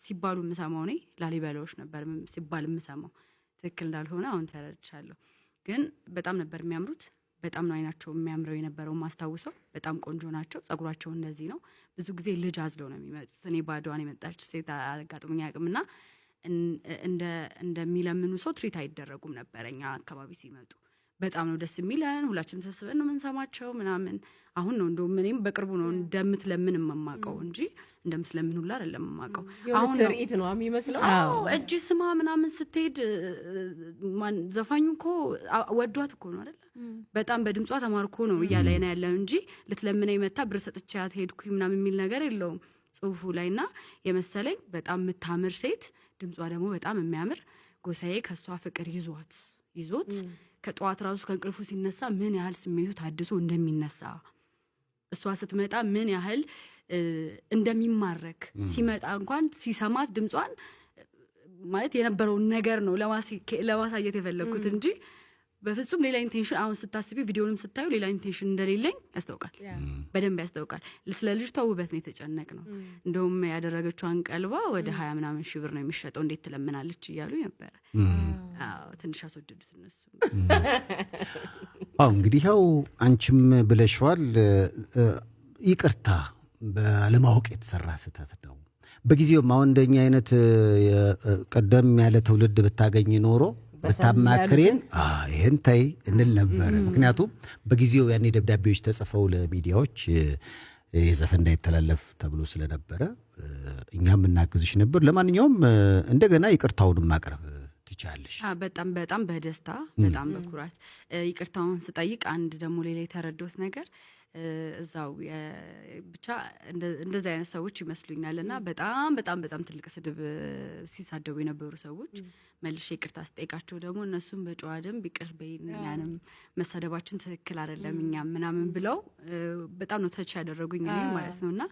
ሲባሉ የምሰማው እኔ ላሊበላዎች ነበር ሲባል የምሰማው ትክክል እንዳልሆነ አሁን ተረድቻለሁ። ግን በጣም ነበር የሚያምሩት። በጣም ነው አይናቸው የሚያምረው የነበረው ማስታውሰው። በጣም ቆንጆ ናቸው። ጸጉራቸው እንደዚህ ነው። ብዙ ጊዜ ልጅ አዝለው ነው የሚመጡት። እኔ ባዶዋን የመጣች ሴት አጋጥሞኝ አያውቅምና እንደሚለምኑ ሰው ትሪት አይደረጉም ነበር እኛ አካባቢ ሲመጡ። በጣም ነው ደስ የሚለን። ሁላችንም ተሰብስበን ነው የምንሰማቸው ምናምን። አሁን ነው እንደውም እኔም በቅርቡ ነው እንደምትለምን የማውቀው እንጂ እንደምትለምን ሁላ አይደለም የማውቀው። አሁን ትርኢት ነው የሚመስለው። እጅ ስማ ምናምን ስትሄድ ዘፋኙ እኮ ወዷት እኮ ነው አይደል? በጣም በድምጿ ተማርኮ ነው እያለ ያለው እንጂ ልትለምነኝ መታ ብር ሰጥቻት ሄድኩኝ ምናምን የሚል ነገር የለውም ጽሁፉ ላይና የመሰለኝ በጣም የምታምር ሴት ድምጿ ደግሞ በጣም የሚያምር ጎሳዬ ከሷ ፍቅር ይዞት ከጧት ራሱ ከእንቅልፉ ሲነሳ ምን ያህል ስሜቱ ታድሶ እንደሚነሳ እሷ ስትመጣ ምን ያህል እንደሚማረክ ሲመጣ እንኳን ሲሰማት ድምጿን ማለት የነበረውን ነገር ነው ለማሳየት የፈለኩት እንጂ በፍጹም ሌላ ኢንቴንሽን አሁን ስታስቢ ቪዲዮንም ስታዩ ሌላ ኢንቴንሽን እንደሌለኝ ያስታውቃል። በደንብ ያስታውቃል። ስለ ልጅቷ ውበት ነው የተጨነቅነው። እንደውም ያደረገችውን ቀልባ ወደ 20 ምናምን ሺህ ብር ነው የሚሸጠው እንዴት ትለምናለች እያሉ ነበር። ትንሽ አስወደዱት እነሱ። እንግዲህ ያው አንቺም ብለሽዋል፣ ይቅርታ ባለማወቅ የተሰራ ስህተት ነው። በጊዜውም አሁን እንደኛ አይነት ቀደም ያለ ትውልድ ብታገኝ ኖሮ በታማክሬን ይሄን ታይ እንል ነበር። ምክንያቱም በጊዜው ያኔ ደብዳቤዎች ተጽፈው ለሚዲያዎች የዘፈን እንዳይተላለፍ ተብሎ ስለነበረ እኛም እናግዝሽ ነበር። ለማንኛውም እንደገና ይቅርታውን ማቅረብ ትቻለሽ። በጣም በጣም በደስታ በጣም በኩራት ይቅርታውን ስጠይቅ አንድ ደግሞ ሌላ የተረዳሁት ነገር እዛው ብቻ እንደዚህ አይነት ሰዎች ይመስሉኛልና በጣም በጣም በጣም ትልቅ ስድብ ሲሳደቡ የነበሩ ሰዎች መልሼ ይቅርታ ስጠይቃቸው ደግሞ እነሱም በጨዋ ደንብ ይቅር በይኛንም መሰደባችን ትክክል አይደለም እኛም ምናምን ብለው በጣም ነው ተች ያደረጉኝ እኔ ማለት ነውና